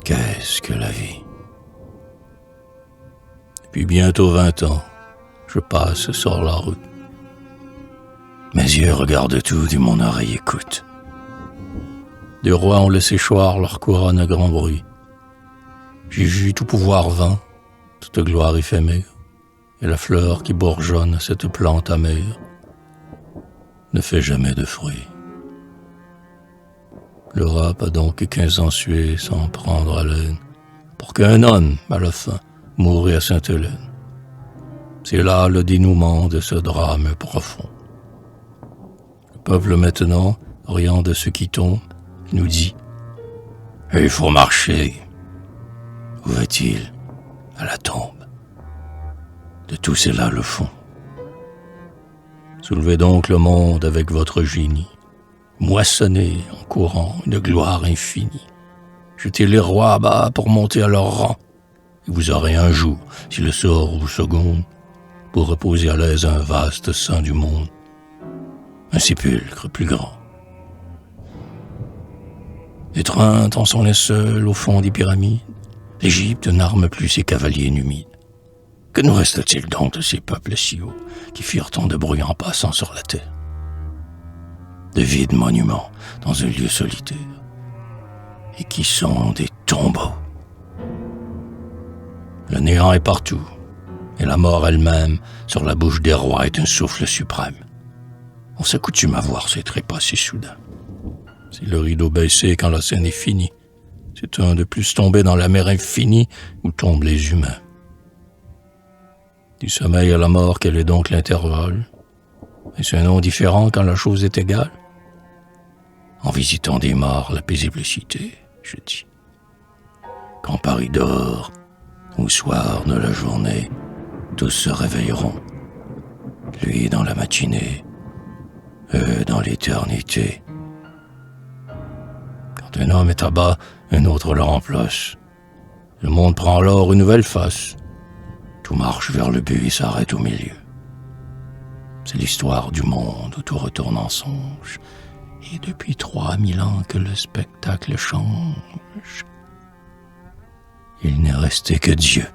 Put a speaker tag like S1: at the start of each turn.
S1: Qu'est-ce que la vie? Depuis bientôt 20 ans, je passe sur la route. Mes yeux regardent tout et mon oreille écoute. Des rois ont laissé choir leur couronne à grand bruit. J'ai vu tout pouvoir vain, toute gloire éphémère, et la fleur qui bourgeonne à cette plante amère ne fait jamais de fruits. Le rap a donc 15 ans sué sans prendre haleine, pour qu'un homme, à la fin, mourût à Sainte-Hélène. C'est là le dénouement de ce drame profond. Le peuple maintenant, riant de ce qui tombe, nous dit « Il faut marcher. » Où va-t-il? À la tombe. De tout c'est là le fond. Soulevez donc le monde avec votre génie. Moissonnez en courant une gloire infinie. Jetez les rois à bas pour monter à leur rang. Et vous aurez un jour, si le sort vous seconde, pour reposer à l'aise un vaste sein du monde. Un sépulcre plus grand. Étreintes en sont les seuls au fond des pyramides. L'Égypte n'arme plus ses cavaliers numides. Que nous reste-t-il donc de ces peuples si hauts qui firent tant de bruit en passant sur la terre? De vides monuments dans un lieu solitaire et qui sont des tombeaux. Le néant est partout et la mort elle-même sur la bouche des rois est un souffle suprême. On s'accoutume à voir ces trépas si soudains. C'est le rideau baissé quand la scène est finie. C'est un de plus tombé dans la mer infinie où tombent les humains. Du sommeil à la mort, quel est donc l'intervalle? Est-ce un nom différent quand la chose est égale? En visitant des morts, la paisible cité, je dis. Quand Paris dort, au soir de la journée, tous se réveilleront. Lui dans la matinée, eux dans l'éternité. Quand un homme est à bas, un autre le remplace. Le monde prend alors une nouvelle face. Tout marche vers le but et s'arrête au milieu. C'est l'histoire du monde où tout retourne en songe. Et depuis 3000 ans que le spectacle change. Il n'est resté que Dieu